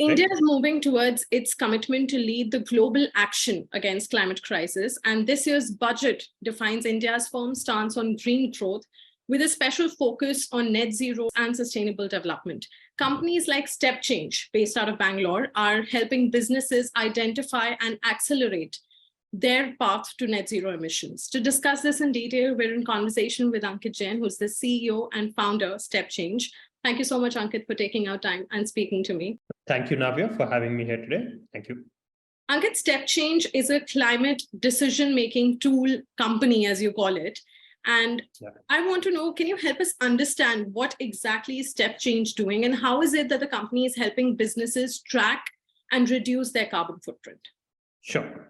India is moving towards its commitment to lead the global action against climate crisis. And this year's budget defines India's firm stance on green growth with a special focus on net zero and sustainable development. Companies like StepChange, based out of Bangalore, are helping businesses identify and accelerate their path to net zero emissions. To discuss this in detail, we're in conversation with Ankit Jain, who's the CEO and founder of StepChange. Thank you so much, Ankit, for taking our time and speaking to me. Thank you, Navya, for having me here today. Thank you. Ankit, StepChange is a climate decision-making tool company, as you call it. And I want to know, can you help us understand what exactly is StepChange doing and how is it that the company is helping businesses track and reduce their carbon footprint? Sure.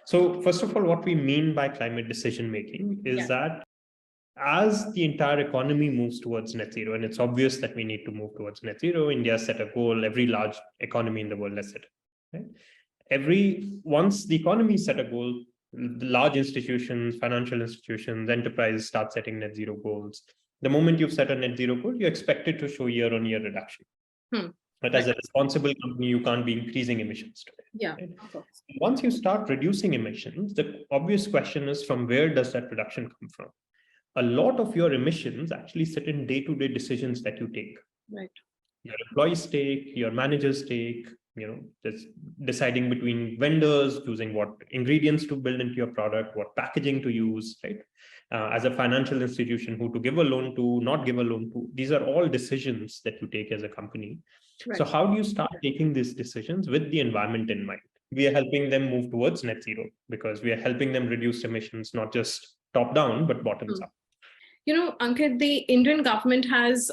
So first of all, what we mean by climate decision-making is that as the entire economy moves towards net zero, and it's obvious that we need to move towards net zero, India set a goal, every large economy in the world has set it. Right? Once the economy set a goal, the large institutions, financial institutions, enterprises start setting net zero goals. The moment you've set a net zero goal, you're expected to show year-on-year reduction. But as a responsible company, you can't be increasing emissions today. Right? Of course. Once you start reducing emissions, the obvious question is, from where does that reduction come from? A lot of your emissions actually sit in day-to-day decisions that you take. Right. Your employees take, your managers take, just deciding between vendors, choosing what ingredients to build into your product, what packaging to use, right? As a financial institution, who to give a loan to, not give a loan to. These are all decisions that you take as a company. Right. So how do you start taking these decisions with the environment in mind? We are helping them move towards net zero because we are helping them reduce emissions, not just top down, but bottoms up. Ankit, the Indian government has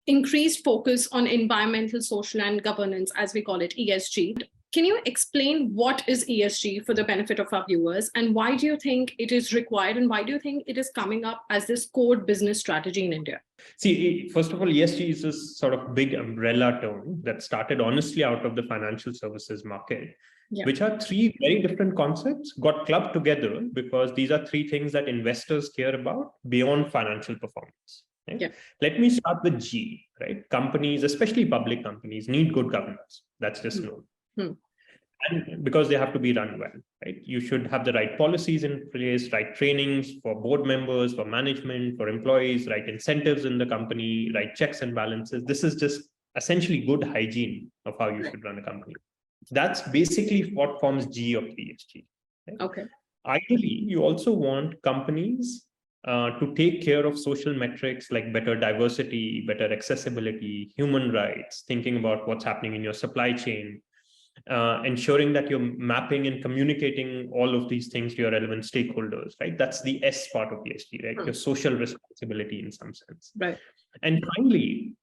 increased focus on environmental, social, and governance, as we call it, ESG. Can you explain what is ESG for the benefit of our viewers, and why do you think it is required, and why do you think it is coming up as this core business strategy in India? See, first of all, ESG is this sort of big umbrella term that started honestly out of the financial services market. Which are three very different concepts got clubbed together because these are three things that investors care about beyond financial performance. Right? Let me start with G, right? Companies, especially public companies, need good governance. That's just known. And because they have to be run well, right? You should have the right policies in place, right trainings for board members, for management, for employees, right incentives in the company, right checks and balances. This is just essentially good hygiene of how you should run a company. That's basically what forms G of ESG. Right? Okay. Ideally, you also want companies to take care of social metrics like better diversity, better accessibility, human rights, thinking about what's happening in your supply chain, ensuring that you're mapping and communicating all of these things to your relevant stakeholders, right? That's the S part of ESG, right? Your social responsibility in some sense. Right. And finally,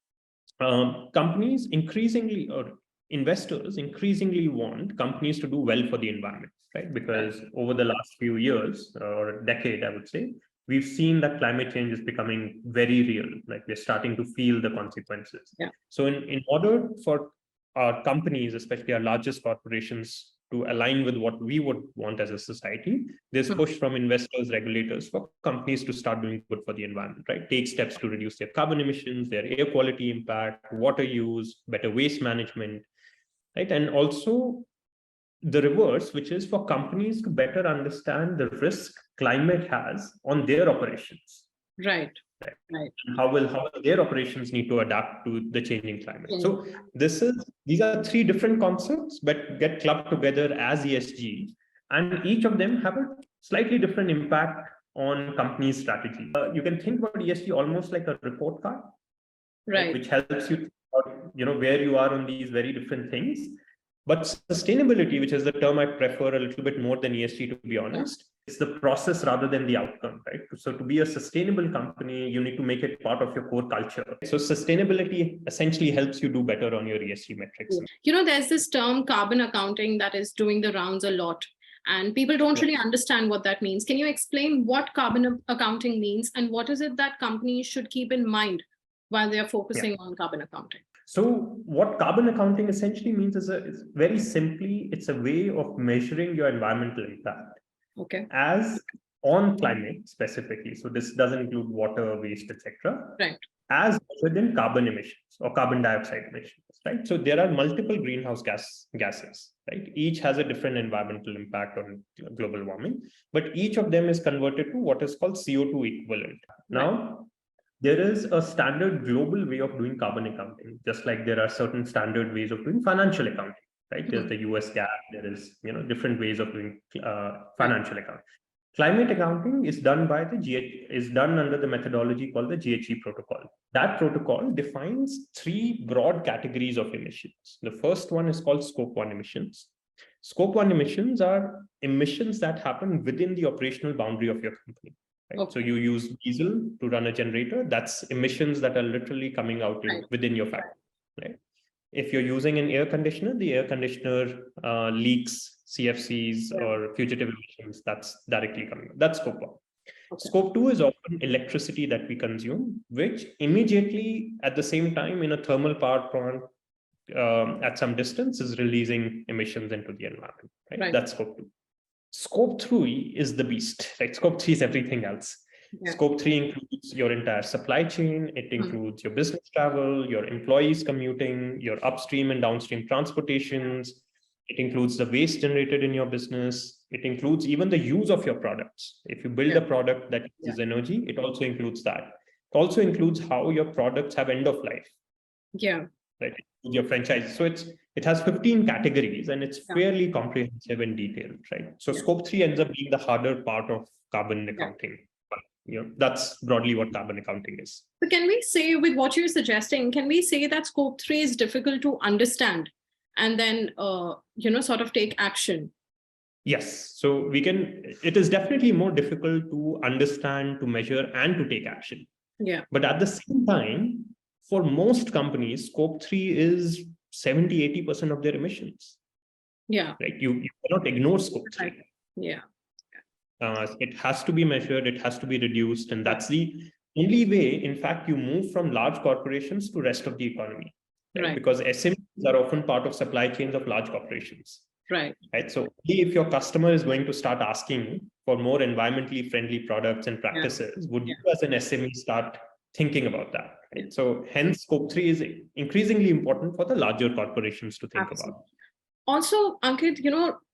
companies increasingly, or investors increasingly want companies to do well for the environment, right? Because over the last few years or a decade, I would say, we've seen that climate change is becoming very real. Like we're starting to feel the consequences. So in order for our companies, especially our largest corporations, to align with what we would want as a society, there's push from investors, regulators for companies to start doing good for the environment, right? Take steps to reduce their carbon emissions, their air quality impact, water use, better waste management. Right. And also the reverse, which is for companies to better understand the risk climate has on their operations. Right. How will their operations need to adapt to the changing climate? So these are three different concepts, but get clubbed together as ESG, and each of them have a slightly different impact on companies' strategy. You can think about ESG almost like a report card, right? Which helps you where you are on these very different things. But sustainability, which is the term I prefer a little bit more than ESG, to be honest, it's the process rather than the outcome, right? So to be a sustainable company, you need to make it part of your core culture. So sustainability essentially helps you do better on your ESG metrics. There's this term carbon accounting that is doing the rounds a lot, and people don't really understand what that means. Can you explain what carbon accounting means, and what is it that companies should keep in mind while they're focusing on carbon accounting? So what carbon accounting essentially means is very simply, it's a way of measuring your environmental impact as on climate specifically. So this doesn't include water, waste, etc. Right. as measured in carbon emissions or carbon dioxide emissions, right? So there are multiple greenhouse gases, right? Each has a different environmental impact on global warming, but each of them is converted to what is called CO2 equivalent. Now, there is a standard global way of doing carbon accounting, just like there are certain standard ways of doing financial accounting, right? There's the US GAAP, there is different ways of doing financial accounting. Climate accounting is done by under the methodology called the GHG protocol. That protocol defines three broad categories of emissions. The first one is called Scope 1 emissions. Scope 1 emissions are emissions that happen within the operational boundary of your company. Right? Okay. So you use diesel to run a generator. That's emissions that are literally coming out within your factory. Right? If you're using an air conditioner, the air conditioner leaks CFCs or fugitive emissions, that's directly coming. That's Scope 1. Okay. Scope 2 is often electricity that we consume, which immediately at the same time in a thermal power plant at some distance is releasing emissions into the environment. Right? That's Scope 2. Scope 3 is the beast. Like Scope 3 is everything else. Yeah. Scope 3 includes your entire supply chain. It includes your business travel, your employees commuting, your upstream and downstream transportations. It includes the waste generated in your business. It includes even the use of your products. If you build a product that uses energy, it also includes that. It also includes how your products have end of life. Yeah. Right. Your franchise. So it has 15 categories and it's fairly comprehensive and detailed, right? So Scope 3 ends up being the harder part of carbon accounting. That's broadly what carbon accounting is. So can we say, with what you're suggesting, can we say that Scope 3 is difficult to understand and then, sort of take action? Yes. So it is definitely more difficult to understand, to measure, and to take action. Yeah. But at the same time, for most companies, Scope 3 is 70-80% of their emissions. Yeah. Right. You cannot ignore Scope 3. Right. Yeah. It has to be measured, it has to be reduced, and that's the only way, in fact, you move from large corporations to rest of the economy. Right? Because SMEs are often part of supply chains of large corporations. Right. So if your customer is going to start asking for more environmentally friendly products and practices, would you as an SME start thinking about that? Right? So hence Scope 3 is increasingly important for the larger corporations to think about. Also, Ankit,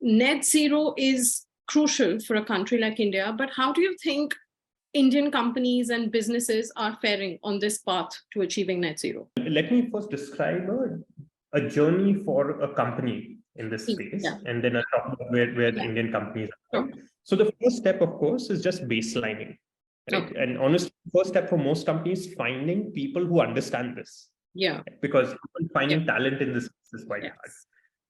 net zero is crucial for a country like India, but how do you think Indian companies and businesses are faring on this path to achieving net zero? Let me first describe a journey for a company in this space, and then I'll talk about where the Indian companies are. Okay. So the first step, of course, is just baselining. Right? Okay. And honestly, the first step for most companies is finding people who understand this. Yeah. Because finding talent in this is quite hard.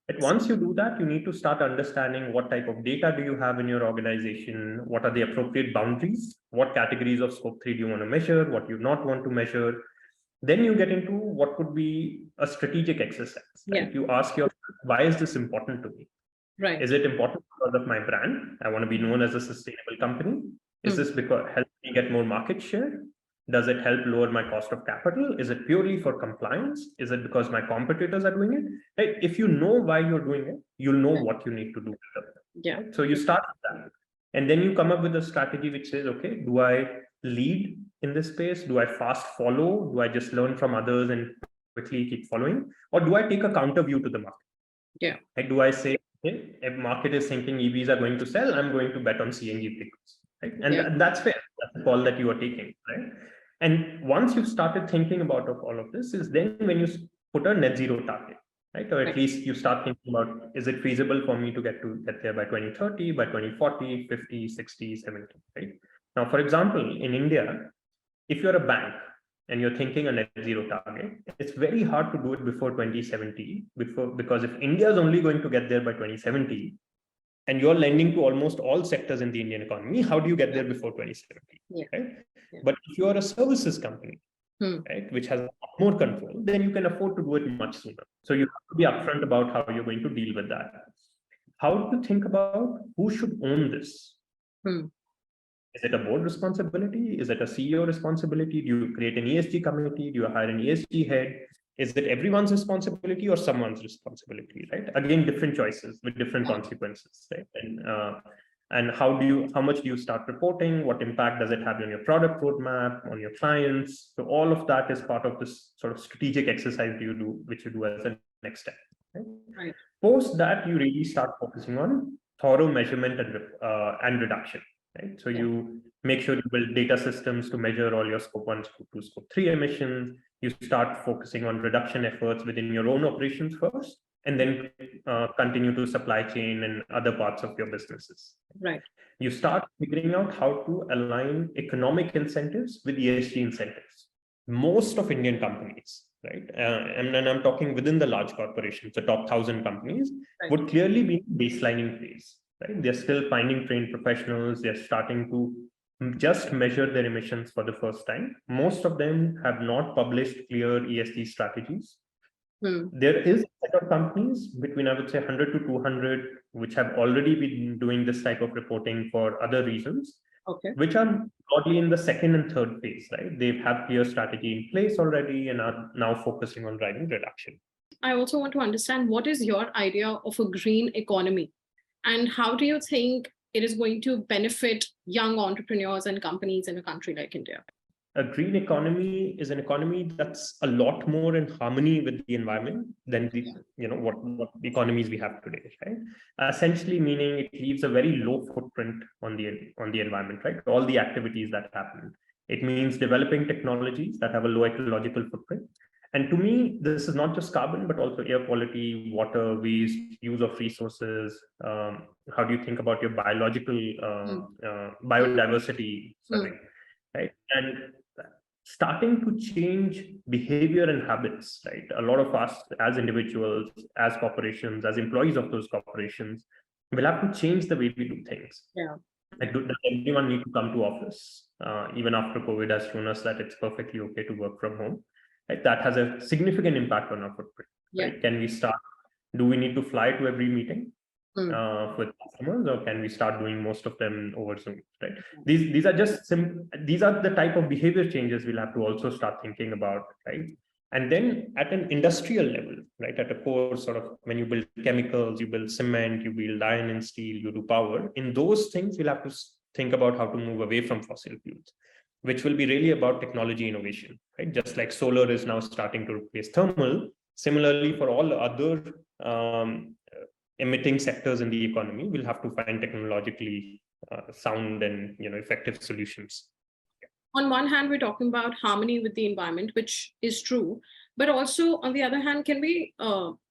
But once you do that, you need to start understanding what type of data do you have in your organization, what are the appropriate boundaries, what categories of Scope 3 do you want to measure, what you not want to measure. Then you get into what could be a strategic exercise. Right? Yeah. You ask yourself, why is this important to me? Right. Is it important because of my brand? I want to be known as a sustainable company. Is this because it helps me get more market share? Does it help lower my cost of capital? Is it purely for compliance? Is it because my competitors are doing it? Right? If you know why you're doing it, you'll know what you need to do. Yeah. Right? So you start with that. And then you come up with a strategy which says, okay, do I lead in this space? Do I fast follow? Do I just learn from others and quickly keep following? Or do I take a counter view to the market? Yeah. Like, do I say, okay, if market is thinking EVs are going to sell, I'm going to bet on CNG vehicles. Right? And that's fair. That's the call that you are taking, right? And once you've started thinking about all of this, is then when you put a net zero target, right? Or at least you start thinking about, is it feasible for me to get there by 2030, by 2040, 50, 60, 70, right? Now, for example, in India, if you're a bank and you're thinking a net zero target, it's very hard to do it before 2070, because if India is only going to get there by 2070, and you're lending to almost all sectors in the Indian economy, how do you get there before 2070? Yeah. Right? Yeah. But if you are a services company, right, which has more control, then you can afford to do it much sooner. So you have to be upfront about how you're going to deal with that. How do you think about who should own this? Is it a board responsibility? Is it a CEO responsibility? Do you create an ESG committee? Do you hire an ESG head? Is it everyone's responsibility or someone's responsibility, right? Again, different choices with different consequences, right? And And how much do you start reporting? What impact does it have on your product roadmap, on your clients? So all of that is part of this sort of strategic exercise which you do as a next step. Right. Post that, you really start focusing on thorough measurement and reduction. Right? So you make sure you build data systems to measure all your scope 1, scope 2, scope 3 emissions. You start focusing on reduction efforts within your own operations first, and then continue to supply chain and other parts of your businesses. Right. You start figuring out how to align economic incentives with ESG incentives. Most of Indian companies, right, and I'm talking within the large corporations, the top 1,000 companies, would clearly be in baselining phase. Right? They're still finding trained professionals. They're starting to just measure their emissions for the first time. Most of them have not published clear ESG strategies. There is a set of companies between, I would say, 100 to 200, which have already been doing this type of reporting for other reasons, which are broadly in the second and third phase, right? They have clear strategy in place already and are now focusing on driving reduction. I also want to understand, what is your idea of a green economy, and how do you think it is going to benefit young entrepreneurs and companies in a country like India? A green economy is an economy that's a lot more in harmony with the environment than the, what economies we have today, right? Essentially meaning it leaves a very low footprint on the environment, right? All the activities that happen. It means developing technologies that have a low ecological footprint. And to me, this is not just carbon, but also air quality, water, waste, use of resources. How do you think about your biological biodiversity? Right? And starting to change behavior and habits, right? A lot of us as individuals, as corporations, as employees of those corporations, will have to change the way we do things. Like, does everyone need to come to office? Even after COVID has shown us that it's perfectly okay to work from home. Right? That has a significant impact on our footprint. Right? Do we need to fly to every meeting with customers, or can we start doing most of them over Zoom? Right? These are the type of behavior changes we'll have to also start thinking about, right? And then at an industrial level, right, at a core sort of, when you build chemicals, you build cement, you build iron and steel, you do power. In those things, we'll have to think about how to move away from fossil fuels, which will be really about technology innovation, right? Just like solar is now starting to replace thermal. Similarly, for all other emitting sectors in the economy, we'll have to find technologically sound and effective solutions. On one hand, we're talking about harmony with the environment, which is true, but also on the other hand, can we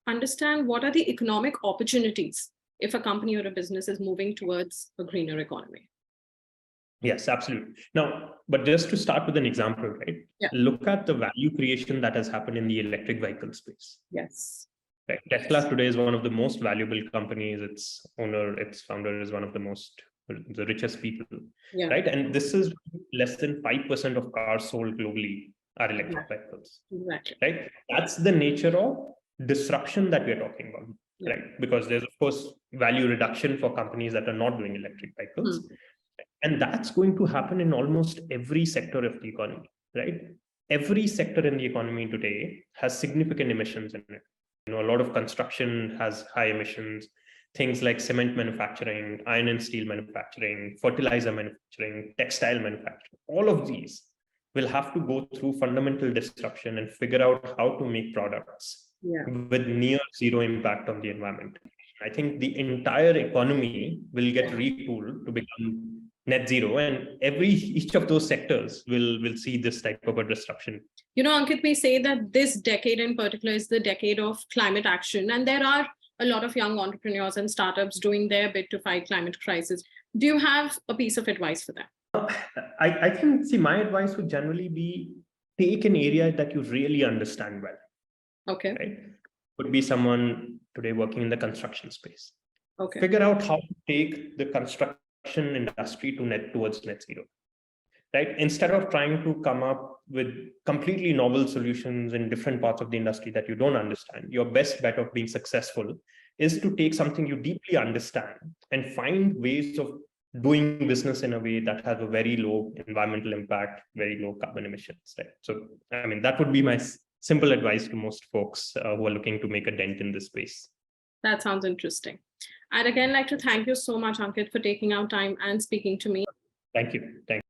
understand what are the economic opportunities if a company or a business is moving towards a greener economy? Yes, absolutely. Now, but just to start with an example, right? Look at the value creation that has happened in the electric vehicle space. Yes. Right. Tesla today is one of the most valuable companies. Its founder is one of the richest people, right? And this is less than 5% of cars sold globally are electric vehicles, right? That's the nature of disruption that we're talking about, right? Because there's, of course, value reduction for companies that are not doing electric vehicles. And that's going to happen in almost every sector of the economy, right? Every sector in the economy today has significant emissions in it. A lot of construction has high emissions. Things like cement manufacturing, iron and steel manufacturing, fertilizer manufacturing, textile manufacturing, all of these will have to go through fundamental disruption and figure out how to make products with near zero impact on the environment. I think the entire economy will get retooled to become net zero, and each of those sectors will see this type of a disruption. Ankit, we say that this decade in particular is the decade of climate action, and there are a lot of young entrepreneurs and startups doing their bit to fight climate crisis. Do you have a piece of advice for them? I think, my advice would generally be, take an area that you really understand well. Okay. Right? Could be someone today working in the construction space. Okay. Figure out how to take the construction industry towards net zero. Right? Instead of trying to come up with completely novel solutions in different parts of the industry that you don't understand, your best bet of being successful is to take something you deeply understand and find ways of doing business in a way that has a very low environmental impact, very low carbon emissions. Right? So, that would be my simple advice to most folks who are looking to make a dent in this space. That sounds interesting. I'd again like to thank you so much, Ankit, for taking out time and speaking to me. Thank you. Thank you.